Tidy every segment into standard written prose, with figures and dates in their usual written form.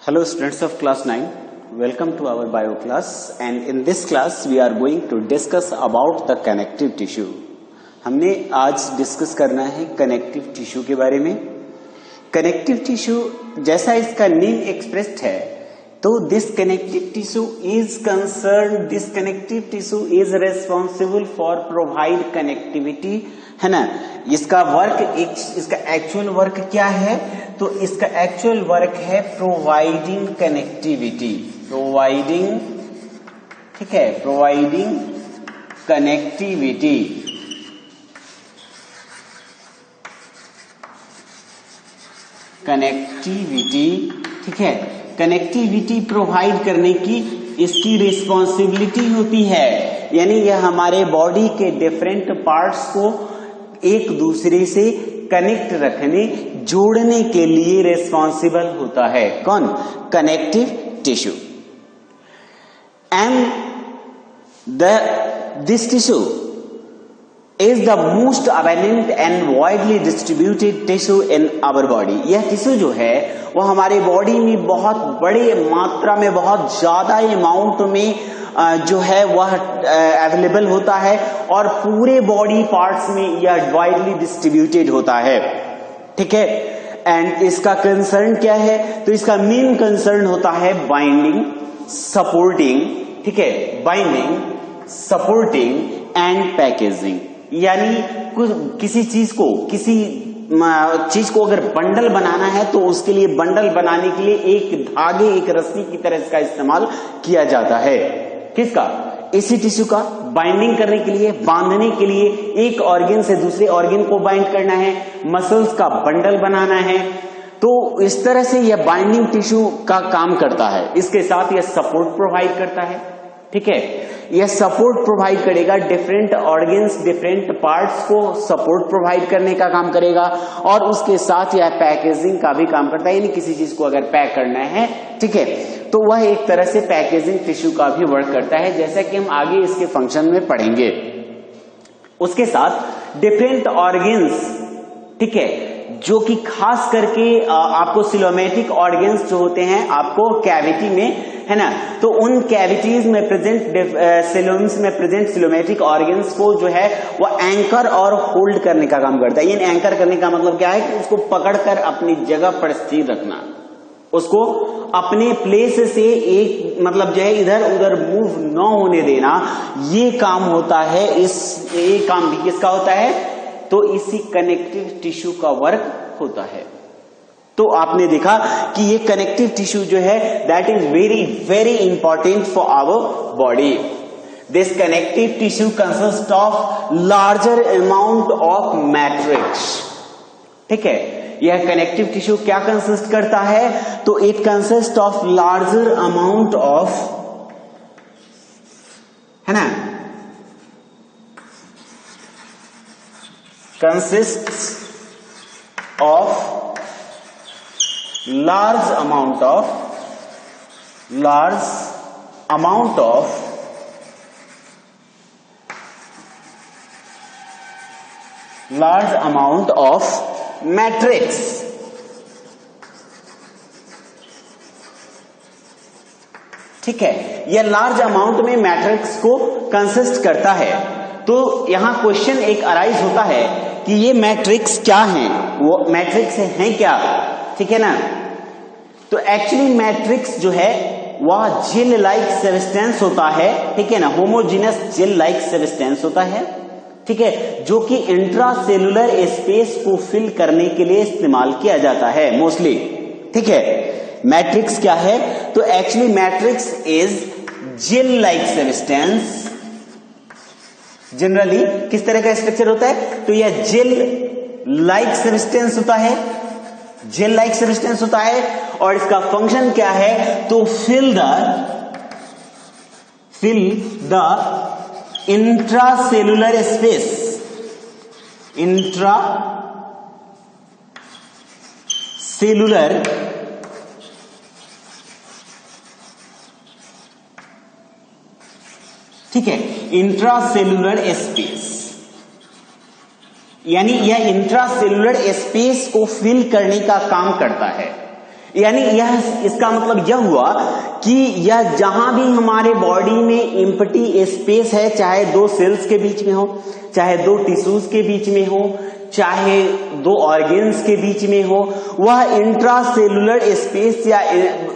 Hello students of class 9, welcome to our bio class and in this class we are going to discuss about the connective tissue. हमने आज discuss करना है connective tissue के बारे में. Connective tissue जैसा इसका नेम एक्सप्रेस्ड है तो this connective tissue is responsible for provide connectivity, है ना. इसका एक्चुअल वर्क क्या है? तो इसका एक्चुअल वर्क है प्रोवाइडिंग कनेक्टिविटी, ठीक है, प्रोवाइडिंग कनेक्टिविटी. ठीक है, कनेक्टिविटी प्रोवाइड करने की इसकी रिस्पॉन्सिबिलिटी होती है. यानी यह हमारे बॉडी के डिफरेंट पार्ट्स को एक दूसरे से कनेक्ट रखने, जोड़ने के लिए रिस्पॉन्सिबल होता है. कौन? Connective tissue. And this tissue is the most abundant and widely distributed tissue in our body. यह टिश्यू जो है वो हमारे बॉडी में बहुत बड़े मात्रा में, बहुत ज्यादा अमाउंट में जो है वह अवेलेबल होता है और पूरे बॉडी पार्ट्स में यह वाइडली डिस्ट्रीब्यूटेड होता है. ठीक है. एंड इसका कंसर्न क्या है? तो इसका मेन कंसर्न होता है बाइंडिंग, सपोर्टिंग, ठीक है, बाइंडिंग, सपोर्टिंग एंड पैकेजिंग. यानी किसी चीज को अगर बंडल बनाना है तो उसके लिए बंडल बनाने के लिए एक धागे, एक रस्सी की तरह इसका इस्तेमाल किया जाता है. किसका? इसी टिश्यू का बाइंडिंग करने के लिए, बांधने के लिए, एक ऑर्गन से दूसरे ऑर्गन को बाइंड करना है, मसल्स का बंडल बनाना है. तो इस तरह से यह बाइंडिंग टिश्यू का काम करता है. इसके साथ यह सपोर्ट प्रोवाइड करता है. ठीक है, यह सपोर्ट प्रोवाइड करेगा, डिफरेंट ऑर्गन्स, डिफरेंट पार्ट्स को सपोर्ट प्रोवाइड करने का काम करेगा और उसके साथ यह पैकेजिंग का भी काम करता है. यानी किसी चीज को अगर पैक करना है, ठीक है, तो वह एक तरह से पैकेजिंग टिश्यू का भी वर्क करता है, जैसा कि हम आगे इसके फंक्शन में पढ़ेंगे. उसके साथ डिफरेंट ऑर्गन्स, ठीक है, जो कि खास करके आपको सिलोमेटिक ऑर्गन्स जो होते हैं आपको कैविटी में, है ना, तो उन कैविटीज में प्रेजेंट सेलोम्स में प्रेजेंट सिलोमेटिक ऑर्गन्स को जो है वो एंकर और होल्ड करने का काम करता है. ये एंकर करने का मतलब क्या है? कि उसको पकड़कर अपनी जगह पर स्थिर रखना, उसको अपने प्लेस से एक मतलब जो है इधर उधर मूव न होने देना, ये काम होता है. ये काम भी किसका होता है? तो इसी कनेक्टिव टिश्यू का वर्क होता है. तो आपने देखा कि ये कनेक्टिव टिश्यू जो है that is very very important for our body. This connective tissue consist of larger amount of matrix. ठीक है, यह कनेक्टिव टिश्यू क्या कंसिस्ट करता है? तो it consist of larger amount of, है ना, consists of large amount of matrix. ठीक है, यह लार्ज अमाउंट में मैट्रिक्स को कंसिस्ट करता है. तो यहां क्वेश्चन एक अराइज होता है कि ये मैट्रिक्स क्या हैं? वो मैट्रिक्स हैं क्या? ठीक है ना. तो एक्चुअली मैट्रिक्स जो है वह जेल लाइक सब्सटेंस होता है. ठीक है ना, होमोजेनस जेल लाइक सब्सटेंस होता है. ठीक है, जो कि इंट्रासेलुलर स्पेस को फिल करने के लिए इस्तेमाल किया जाता है मोस्टली. ठीक है, मैट्रिक्स क्या है? तो actually matrix is gel like substance. Generally किस तरह का स्ट्रक्चर होता है? तो यह जेल लाइक सब्सटेंस होता है, जेल लाइक सब्सटेंस होता है. और इसका फंक्शन क्या है? तो fill the intracellular space, intracellular ठीक है, इंट्रासेलुलर स्पेस. यानी यह इंट्रासेलुलर स्पेस को फिल करने का काम करता है. यानी यह इसका मतलब यह हुआ कि यह जहां भी हमारे बॉडी में एम्प्टी स्पेस है, चाहे दो सेल्स के बीच में हो, चाहे दो टिश्यूज के बीच में हो, चाहे दो ऑर्गेन्स के बीच में हो, वह इंट्रासेलुलर स्पेस या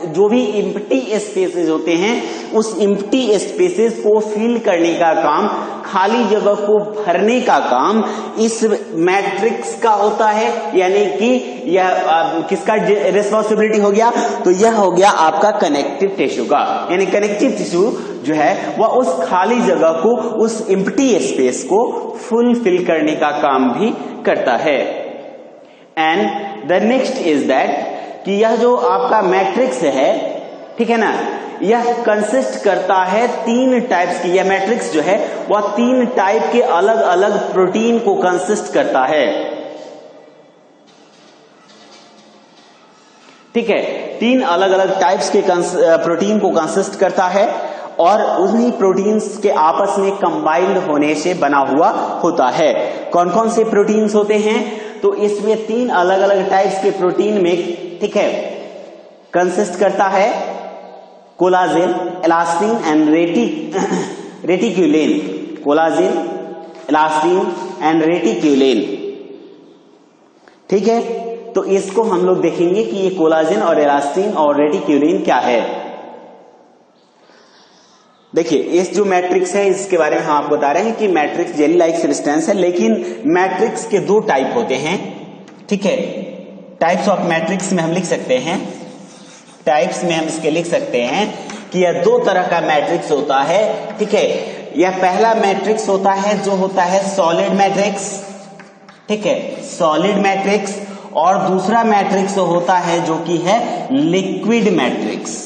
जो भी एम्प्टी स्पेसेस होते हैं उस एम्प्टी स्पेसेस को फिल करने का काम, खाली जगह को भरने का काम इस मैट्रिक्स का होता है। यानी कि यह किसका रिस्पॉन्सिबिलिटी हो गया? तो यह हो गया आपका कनेक्टिव टिश्यू का। यानी कनेक्टिव टिश्यू जो है वह उस खाली जगह को, उस एम्प्टी स्पेस को फुलफिल करने का काम भी करता है। And the next is that कि यह जो आपका मैट्रिक्स है, ठीक है ना, यह कंसिस्ट करता है 3 टाइप्स की। यह मैट्रिक्स जो है वह 3 टाइप के अलग अलग प्रोटीन को कंसिस्ट करता है। ठीक है, 3 अलग अलग टाइप्स के प्रोटीन को कंसिस्ट करता है और उन्हीं प्रोटीन्स के आपस में कंबाइंड होने से बना हुआ होता है। कौन कौन से प्रोटीन्स होते हैं? तो इसमें 3 अलग अलग टाइप्स के प्रोटीन में, ठीक है, कंसिस्ट करता है collagen, elastin and reticulin. Collagen, elastin and reticulin. ठीक है, तो इसको हम लोग देखेंगे कि ये कोलाजेन और इलास्टिन और रेटिक्यूलेन क्या है। देखिए, इस जो मैट्रिक्स है इसके बारे में हम आपको बता रहे हैं कि मैट्रिक्स जेली लाइक सब्सटेंस है, लेकिन मैट्रिक्स के 2 टाइप होते हैं। ठीक है, टाइप्स ऑफ मैट्रिक्स में हम लिख सकते हैं, टाइप्स में हम इसके लिख सकते हैं कि यह 2 तरह का मैट्रिक्स होता है। ठीक है, यह पहला मैट्रिक्स होता है जो होता है सॉलिड मैट्रिक्स। ठीक है, सॉलिड मैट्रिक्स। और दूसरा मैट्रिक्स होता है जो कि है लिक्विड मैट्रिक्स।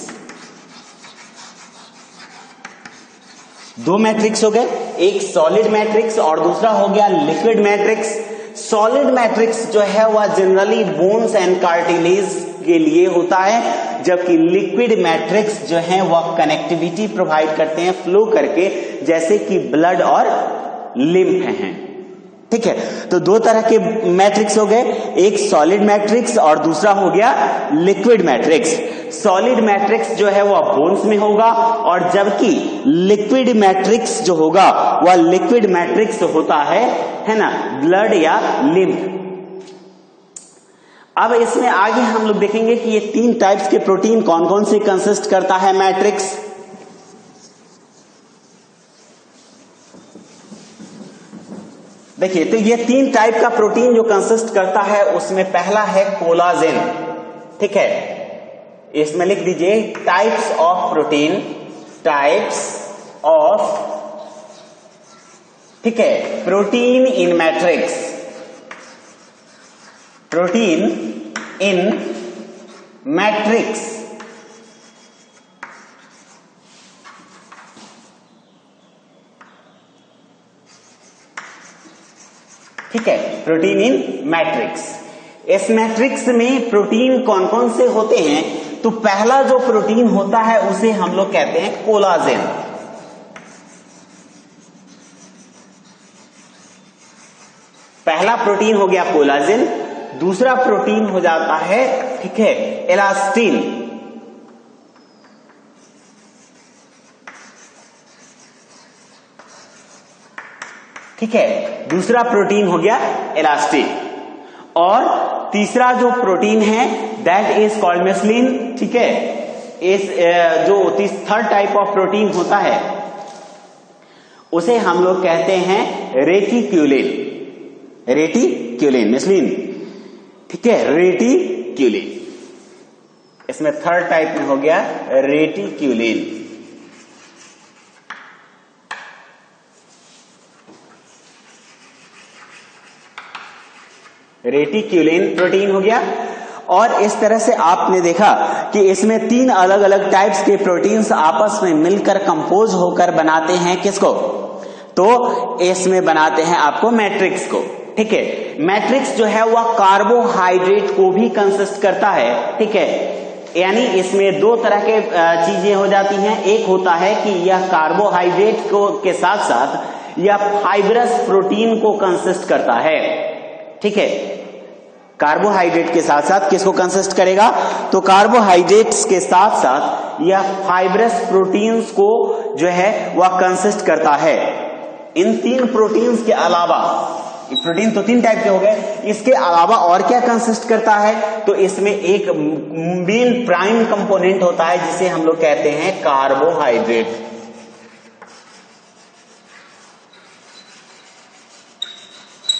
2 मैट्रिक्स हो गए, एक सॉलिड मैट्रिक्स और दूसरा हो गया लिक्विड मैट्रिक्स। सॉलिड मैट्रिक्स जो है वह जनरली बोन्स एंड कार्टिलेज के लिए होता है, जबकि लिक्विड मैट्रिक्स जो है वह कनेक्टिविटी प्रोवाइड करते हैं फ्लो करके, जैसे कि ब्लड और लिम्फ हैं। ठीक है, तो 2 तरह के मैट्रिक्स हो गए, एक सॉलिड मैट्रिक्स और दूसरा हो गया लिक्विड मैट्रिक्स। सॉलिड मैट्रिक्स जो है वह बोन्स में होगा और जबकि लिक्विड मैट्रिक्स जो होगा वह लिक्विड मैट्रिक्स होता है ना, ब्लड या लिम्फ। अब इसमें आगे हम लोग देखेंगे कि ये 3 टाइप्स के प्रोटीन कौन कौन से कंसिस्ट करता है मैट्रिक्स। देखिए, तो ये 3 टाइप का प्रोटीन जो कंसिस्ट करता है उसमें पहला है कोलाजेन। ठीक है, इसमें लिख दीजिए types of protein, types of, ठीक है, प्रोटीन इन मैट्रिक्स, प्रोटीन इन मैट्रिक्स। ठीक है, प्रोटीन इन मैट्रिक्स। इस मैट्रिक्स में प्रोटीन कौन कौन से होते हैं? तो पहला जो प्रोटीन होता है उसे हम लोग कहते हैं कोलाजेन। पहला प्रोटीन हो गया कोलाजेन। दूसरा प्रोटीन हो जाता है, ठीक है, इलास्टिन। ठीक है, दूसरा प्रोटीन हो गया इलास्टिन। और तीसरा जो प्रोटीन है दैट इज कॉल्ड मेस्लिन। ठीक है, इस जो 3rd टाइप ऑफ प्रोटीन होता है उसे हम लोग कहते हैं रेटिक्यूलिन। रेटिक्यूलिन, मेस्लिन, ठीक है, रेटिक्यूलिन। इसमें 3rd टाइप में हो गया रेटिक्यूलिन। रेटिक्यूलिन प्रोटीन हो गया। और इस तरह से आपने देखा कि इसमें 3 अलग अलग टाइप्स के प्रोटीन्स आपस में मिलकर कंपोज होकर बनाते हैं किसको? तो इसमें बनाते हैं आपको मैट्रिक्स को। ठीक है, मैट्रिक्स जो है वह कार्बोहाइड्रेट को भी कंसिस्ट करता है। ठीक है, यानी इसमें 2 तरह के चीजें हो जाती हैं। एक होता है कि यह कार्बोहाइड्रेट को के साथ साथ यह फाइब्रस प्रोटीन को कंसिस्ट करता है। ठीक है, कार्बोहाइड्रेट के साथ साथ किसको कंसिस्ट करेगा? तो कार्बोहाइड्रेट्स के साथ साथ यह फाइब्रस प्रोटीन्स को जो है वह कंसिस्ट करता है। इन 3 प्रोटीन्स के अलावा, प्रोटीन तो 3 टाइप के हो गए, इसके अलावा और क्या कंसिस्ट करता है? तो इसमें एक मेन प्राइम कंपोनेंट होता है जिसे हम लोग कहते हैं कार्बोहाइड्रेट।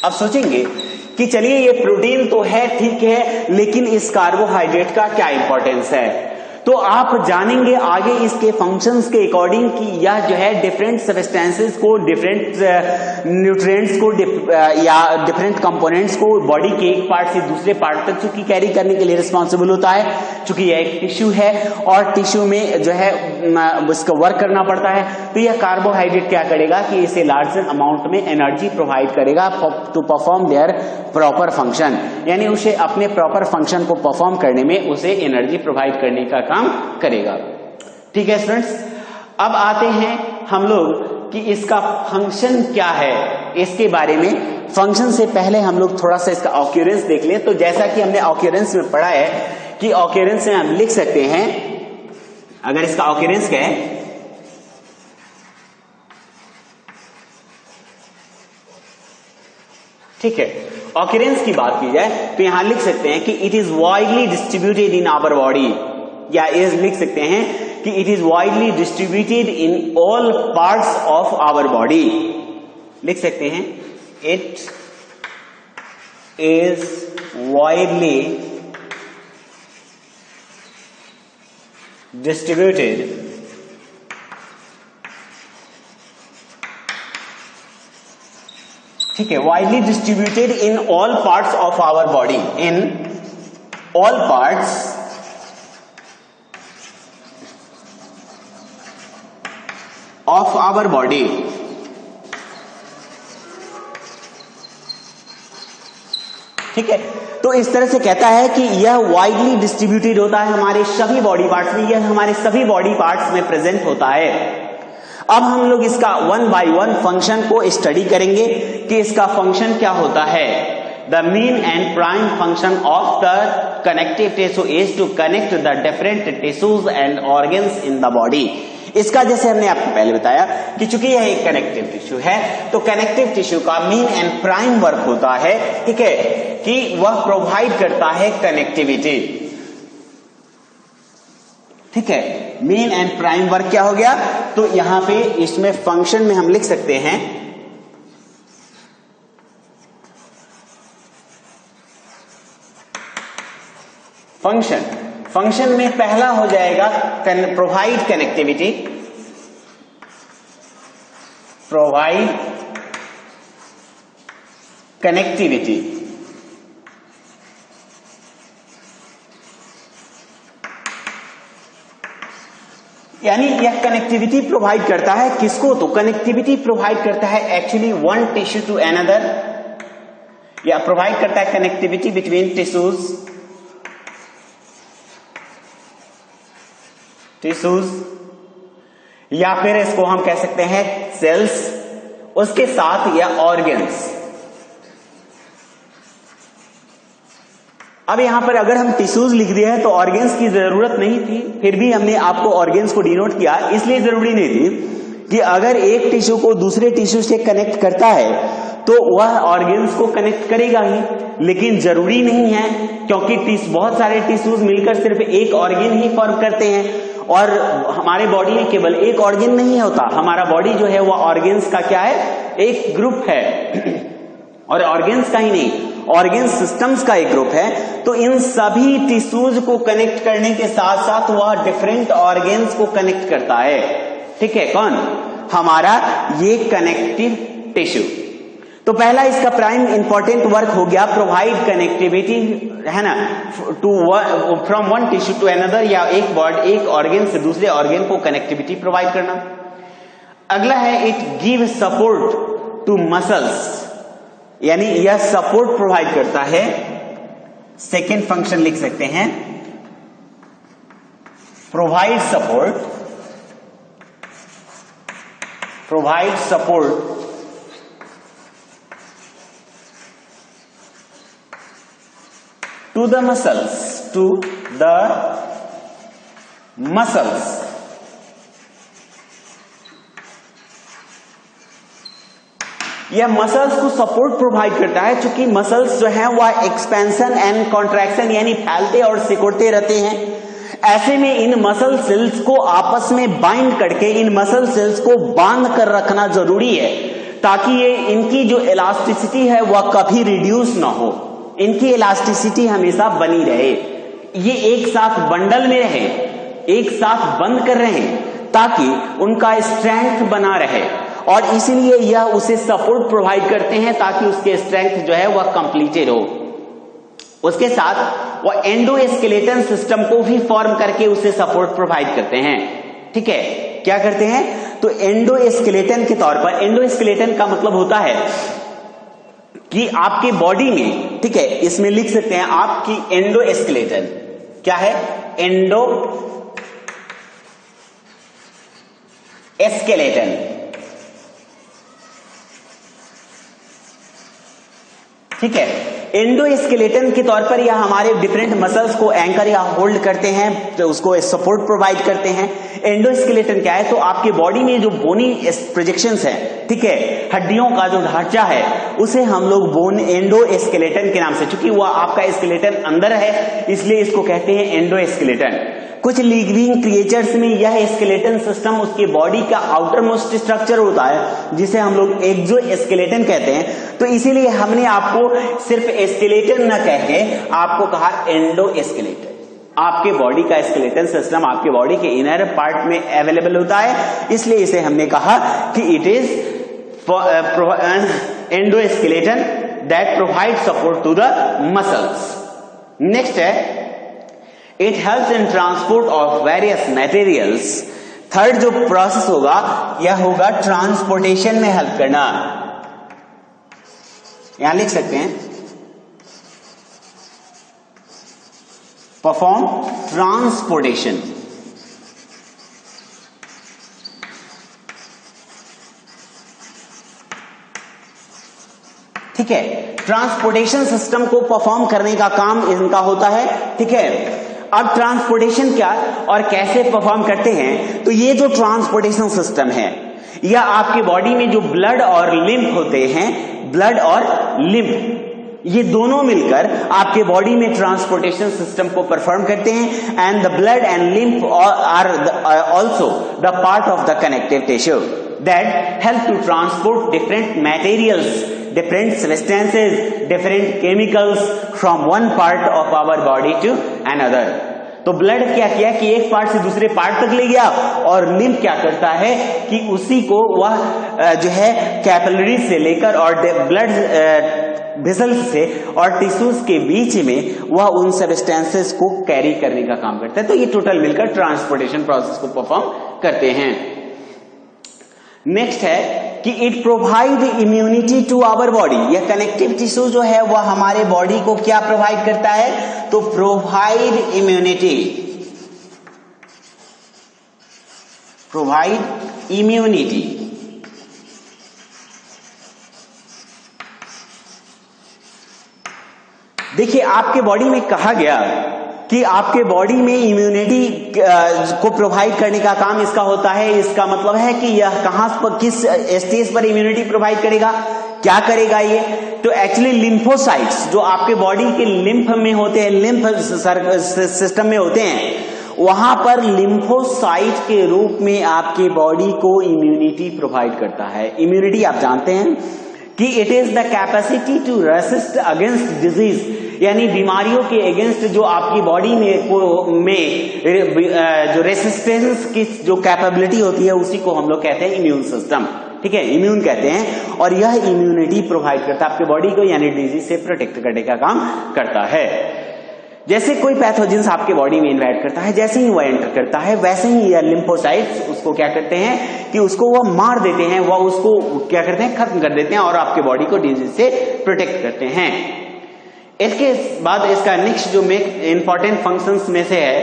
अब सोचेंगे कि चलिए ये प्रोटीन तो है, ठीक है, लेकिन इस कार्बोहाइड्रेट का क्या इंपॉर्टेंस है? तो आप जानेंगे आगे इसके फंक्शंस के अकॉर्डिंग कि यह जो है डिफरेंट सब्सटेंसेस को, डिफरेंट न्यूट्रिएंट्स को या डिफरेंट कंपोनेंट्स को बॉडी के एक पार्ट से दूसरे पार्ट तक चूंकि कैरी करने के लिए रिस्पॉन्सिबल होता है, चूंकि यह एक टिश्यू है और टिश्यू में जो है उसका वर्क करना पड़ता है, तो यह कार्बोहाइड्रेट क्या करेगा कि इसे लार्जर अमाउंट में एनर्जी प्रोवाइड करेगा to perform their proper function, यानी उसे अपने प्रॉपर फंक्शन को परफॉर्म करने में उसे एनर्जी प्रोवाइड करने का काम करेगा। ठीक है स्टूडेंट्स, अब आते हैं हम लोग कि इसका फंक्शन क्या है, इसके बारे में। फंक्शन से पहले हम लोग थोड़ा सा इसका ऑक्यूरेंस देख लें। तो जैसा कि हमने ऑक्यूरेंस में पढ़ा है कि ऑक्यूरेंस में हम लिख सकते हैं, अगर इसका ऑक्यूरेंस क्या है, ठीक है, ऑक्यूरेंस की बात की जाए तो यहां लिख सकते हैं कि it is widely distributed in our body, या इस लिख सकते हैं कि it is widely distributed in all parts of our body. लिख सकते हैं इट इज वाइडली डिस्ट्रीब्यूटेड ठीक है, widely distributed in all parts of our body, in all parts of our body. ठीक है, तो इस तरह से कहता है कि यह वाइडली डिस्ट्रीब्यूटेड होता है हमारे सभी बॉडी पार्ट्स में, यह हमारे सभी बॉडी पार्ट्स में प्रेजेंट होता है। अब हम लोग इसका 1 बाय 1 फंक्शन को स्टडी करेंगे कि इसका फंक्शन क्या होता है। The main and prime function of the connective tissue is to connect the different tissues and organs in the body. इसका जैसे हमने आपको पहले बताया कि चूंकि यह एक कनेक्टिव टिश्यू है, तो कनेक्टिव टिश्यू का मेन एंड प्राइम वर्क होता है, ठीक है, कि वह प्रोवाइड करता है कनेक्टिविटी। ठीक है, मेन एंड प्राइम वर्क क्या हो गया? तो यहां पे इसमें फंक्शन में हम लिख सकते हैं फंक्शन में पहला हो जाएगा प्रोवाइड कनेक्टिविटी, प्रोवाइड कनेक्टिविटी। यानी यह कनेक्टिविटी प्रोवाइड करता है किसको? तो कनेक्टिविटी प्रोवाइड करता है actually one tissue to another, या प्रोवाइड करता है कनेक्टिविटी बिटवीन टिश्यूज, या फिर इसको हम कह सकते हैं सेल्स, उसके साथ या ऑर्गन्स। अब यहां पर अगर हम टिश्यूज लिख दिए हैं तो ऑर्गन्स की जरूरत नहीं थी, फिर भी हमने आपको ऑर्गन्स को डिनोट किया, इसलिए जरूरी नहीं थी कि अगर एक टिश्यू को दूसरे टिश्यू से कनेक्ट करता है तो वह ऑर्गन्स को कनेक्ट करेगा ही, लेकिन जरूरी नहीं है, क्योंकि बहुत सारे टिश्यूज मिलकर सिर्फ एक ऑर्गन ही फॉर्म करते हैं। और हमारे बॉडी में केवल एक ऑर्गन नहीं होता, हमारा बॉडी जो है वह ऑर्गन्स का क्या है? एक ग्रुप है। और ऑर्गन्स का ही नहीं, ऑर्गन सिस्टम्स का एक ग्रुप है। तो इन सभी टिश्यूज को कनेक्ट करने के साथ साथ वह डिफरेंट ऑर्गन्स को कनेक्ट करता है। ठीक है, कौन? हमारा ये कनेक्टिव टिश्यू। तो पहला इसका प्राइम इंपॉर्टेंट वर्क हो गया प्रोवाइड कनेक्टिविटी, है ना, to from one tissue to another, या एक ऑर्गन से दूसरे ऑर्गन को कनेक्टिविटी प्रोवाइड करना। अगला है it give support to muscles, यानी यह सपोर्ट प्रोवाइड करता है। सेकेंड फंक्शन लिख सकते हैं provide support to the muscles यह मसल्स को सपोर्ट प्रोवाइड करता है, क्योंकि मसल्स जो है वह एक्सपेंशन एंड कॉन्ट्रैक्शन यानी फैलते और सिकुड़ते रहते हैं। ऐसे में इन मसल सेल्स को आपस में बाइंड करके इन मसल सेल्स को बांध कर रखना जरूरी है, ताकि ये इनकी जो इलास्टिसिटी है वह कभी रिड्यूस ना हो, इनकी इलास्टिसिटी हमेशा बनी रहे, ये एक साथ बंडल में रहे, एक साथ बंद कर रहे हैं ताकि उनका स्ट्रेंथ बना रहे, और इसीलिए यह उसे सपोर्ट प्रोवाइड करते हैं ताकि उसके स्ट्रेंथ जो है वह कंप्लीटेड हो। उसके साथ वह एंडोस्केलेटन सिस्टम को भी फॉर्म करके उसे सपोर्ट प्रोवाइड करते हैं। ठीक है, क्या करते हैं तो एंडोस्केलेटन के तौर पर, एंडोस्केलेटन का मतलब होता है कि आपके बॉडी में, ठीक है, इसमें लिख सकते हैं आपकी एंडोस्केलेटन क्या है, एंडोस्केलेटन। ठीक है, एंडोस्केलेटन के तौर पर यह हमारे डिफरेंट मसल्स को एंकर या होल्ड करते हैं, तो उसको सपोर्ट प्रोवाइड करते हैं। एंडोस्केलेटन क्या है, तो आपके बॉडी में जो बोनी प्रोजेक्शंस है, ठीक है, हड्डियों का जो ढांचा है उसे हम लोग बोन एंडोस्केलेटन के नाम से, चूंकि वह आपका स्केलेटन अंदर है इसलिए इसको कहते हैं एंडोस्केलेटन। कुछ लिविंग क्रिएचर्स में यह स्केलेटन सिस्टम उसके बॉडी का आउटर मोस्ट स्ट्रक्चर होता है, जिसे हम लोग एक्सोस्केलेटन कहते हैं। तो इसीलिए हमने आपको सिर्फ स्केलेटन न कह के आपको कहा एंडोस्केलेटन। आपके बॉडी का स्केलेटन सिस्टम आपके बॉडी के इनर पार्ट में अवेलेबल होता है, इसलिए इसे हमने कहा कि it is endoskeleton that provide support to the muscles. Next है it helps in transport of various materials. Third जो प्रोसेस होगा यह होगा ट्रांसपोर्टेशन में हेल्प करना। यहां लिख सकते हैं परफॉर्म ट्रांसपोर्टेशन। ठीक है, ट्रांसपोर्टेशन सिस्टम को परफॉर्म करने का काम इनका होता है। ठीक है, अब ट्रांसपोर्टेशन क्या और कैसे परफॉर्म करते हैं, तो ये जो ट्रांसपोर्टेशन सिस्टम है यह आपके बॉडी में जो ब्लड और लिम्फ होते हैं, ब्लड और लिम्फ ये दोनों मिलकर आपके बॉडी में ट्रांसपोर्टेशन सिस्टम को परफॉर्म करते हैं। And the blood and lymph are also the part of the connective tissue that help to transport different materials, different substances, different chemicals from one part of our body to another। तो blood क्या किया कि एक part से दूसरे part तक ले गया, और लिम्फ क्या करता है कि उसी को वह जो है कैपिलरीज से लेकर और ब्लड वेसल्स से और टिश्यूज के बीच में वह उन सब्सटेंसेस को कैरी करने का काम करता है। तो ये टोटल मिलकर ट्रांसपोर्टेशन प्रोसेस को परफॉर्म करते हैं। नेक्स्ट है कि it provide immunity to our body. यह कनेक्टिव टिश्यू जो है वह हमारे बॉडी को क्या प्रोवाइड करता है, तो प्रोवाइड इम्यूनिटी, प्रोवाइड इम्यूनिटी। देखिए आपके बॉडी में कहा गया कि आपके बॉडी में इम्यूनिटी को प्रोवाइड करने का काम इसका होता है। इसका मतलब है कि यह कहां पर, किस स्टेज पर इम्यूनिटी प्रोवाइड करेगा, क्या करेगा ये, तो एक्चुअली लिम्फोसाइट्स जो आपके बॉडी के लिम्फ में होते हैं, लिम्फ सिस्टम में होते हैं, वहां पर लिम्फोसाइट के रूप में आपके बॉडी को इम्यूनिटी प्रोवाइड करता है। इम्यूनिटी आप जानते हैं कि it is the capacity to resist against disease, यानी बीमारियों के अगेंस्ट जो आपकी बॉडी में जो रेसिस्टेंस की जो कैपेबिलिटी होती है उसी को हम लोग कहते हैं इम्यून सिस्टम। ठीक है, इम्यून कहते हैं, और यह इम्यूनिटी प्रोवाइड करता है आपके बॉडी को, यानी डिजीज से प्रोटेक्ट करने का काम करता है। जैसे कोई पैथोजेंस आपके बॉडी में इन्वाइट करता है, जैसे ही वह एंटर करता है वैसे ही यह लिम्फोसाइट्स उसको क्या करते हैं कि उसको वह मार देते हैं, वह उसको क्या करते हैं, खत्म कर देते हैं और आपके बॉडी को डिजीज से प्रोटेक्ट करते हैं। इसके बाद इसका नेक्स्ट जो इंपॉर्टेंट फंक्शंस में से है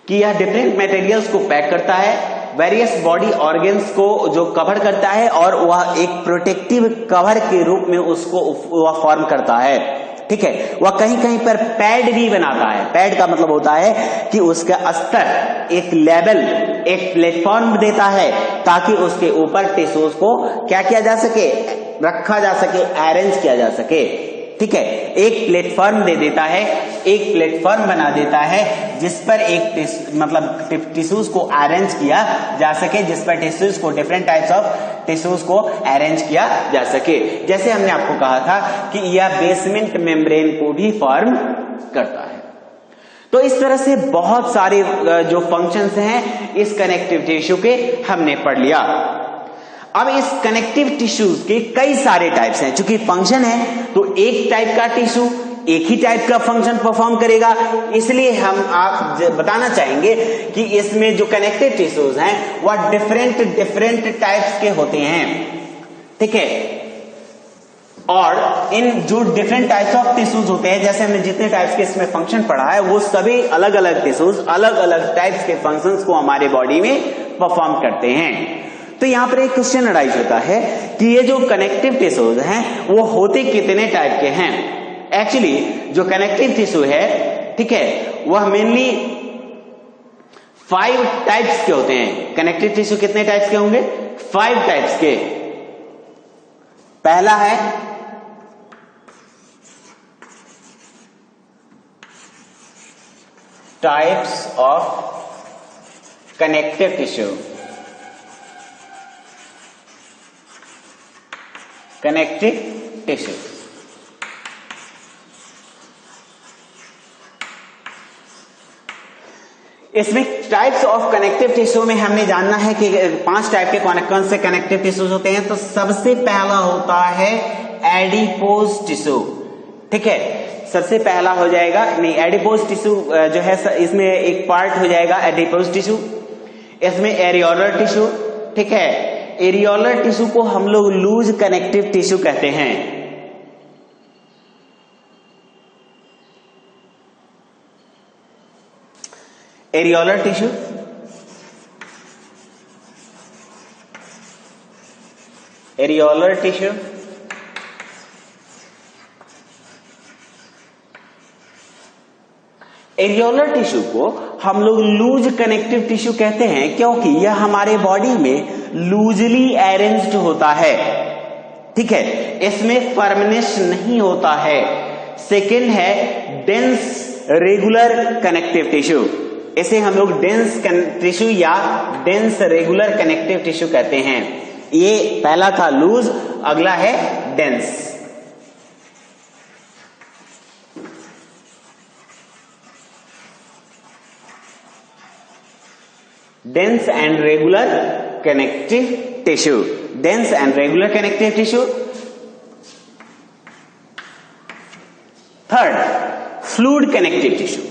कि यह डिफरेंट मटेरियल्स को पैक करता है, वेरियस बॉडी ऑर्गन्स को जो कवर करता है, और वह एक प्रोटेक्टिव कवर के रूप में उसको वह फॉर्म करता है। ठीक है, वह कहीं कहीं पर पैड भी बनाता है। पैड का मतलब होता है कि उसका स्तर, एक लेवल, एक प्लेटफॉर्म देता है ताकि उसके ऊपर टिश्यूज को क्या किया जा सके, रखा जा सके, अरेंज किया जा सके। ठीक है, एक प्लेटफॉर्म दे देता है, एक प्लेटफॉर्म बना देता है जिस पर एक मतलब टिश्यूज को अरेंज किया जा सके, जिस पर टिश्यूज को, डिफरेंट टाइप्स ऑफ टिश्यूज को अरेंज किया जा सके। जैसे हमने आपको कहा था कि यह बेसमेंट मेम्ब्रेन को भी फॉर्म करता है। तो इस तरह से बहुत सारे जो फंक्शंस हैं इस कनेक्टिव टिश्यू के हमने पढ़ लिया। अब इस कनेक्टिव टिश्यूज के कई सारे टाइप्स हैं। चूंकि फंक्शन है तो एक टाइप का टिश्यू एक ही टाइप का फंक्शन परफॉर्म करेगा, इसलिए हम आप बताना चाहेंगे कि इसमें जो कनेक्टिव टिश्यूज हैं वह डिफरेंट टाइप्स के होते हैं। ठीक है, और इन जो डिफरेंट टाइप्स ऑफ टिश्यूज होते हैं, जैसे हमने जितने टाइप्स के इसमें फंक्शन पढ़ा है, वो सभी अलग अलग टिश्यूज अलग अलग टाइप्स के फंक्शंस को हमारे बॉडी में परफॉर्म करते हैं। तो यहां पर एक क्वेश्चन अराइज होता है कि ये जो कनेक्टिव टिश्यूज हैं वो होते कितने टाइप के हैं। एक्चुअली जो कनेक्टिव टिश्यू है, ठीक है, वह मेनली 5 टाइप्स के होते हैं। कनेक्टिव टिश्यू कितने टाइप्स के होंगे? 5 टाइप्स के। पहला है types of connective tissue. Connective tissue इसमें टाइप्स ऑफ कनेक्टिव टिश्यू में हमने जानना है कि 5 टाइप के कौन से कनेक्टिव टिश्यूज होते हैं। तो सबसे पहला होता है एडिपोज टिश्यू। ठीक है, सबसे पहला हो जाएगा, नहीं, एडिपोज टिश्यू जो है इसमें एक पार्ट हो जाएगा एडिपोज टिश्यू। इसमें एरियोलर टिश्यू, ठीक है, एरियोलर टिश्यू को हम लोग लूज कनेक्टिव टिश्यू कहते हैं। Areolar tissue, areolar tissue areolar tissue को हम लोग लूज कनेक्टिव टिश्यू कहते हैं क्योंकि यह हमारे बॉडी में लूजली अरेंज्ड होता है। ठीक है, इसमें फर्मनेस नहीं होता है। सेकेंड है डेंस रेगुलर कनेक्टिव टिश्यू। इसे हम लोग डेंस टिश्यू या डेंस रेगुलर कनेक्टिव टिश्यू कहते हैं। ये पहला था लूज, अगला है dense. Dense and regular connective tissue, dense and regular connective tissue. Third, fluid connective tissue.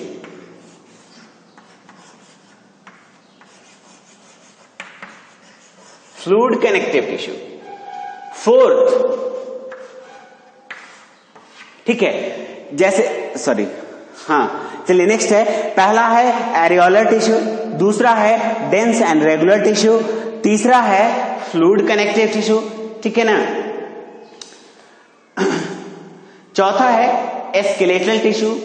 Fluid connective tissue. Fourth, ठीक है, जैसे चलिए नेक्स्ट है, पहला है एरियोलर टिश्यू, दूसरा है डेंस एंड रेगुलर टिश्यू, तीसरा है फ्लूइड कनेक्टिव टिश्यू। ठीक है ना, चौथा है स्केलेटल टिश्यू,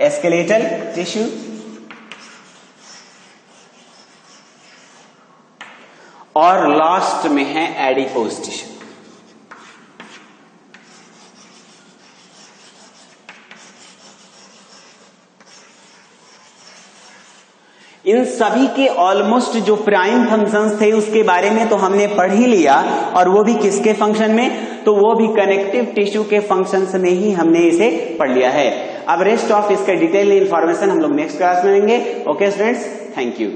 स्केलेटल टिश्यू, और लास्ट में है एडिपोज टिश्यू। इन सभी के ऑलमोस्ट जो प्राइम फंक्शंस थे उसके बारे में तो हमने पढ़ ही लिया, और वो भी किसके फंक्शन में, तो वो भी कनेक्टिव टिश्यू के फंक्शंस में ही हमने इसे पढ़ लिया है। अब रेस्ट ऑफ इसका डिटेल इंफॉर्मेशन हम लोग नेक्स्ट क्लास में लेंगे। Okay students, thank you.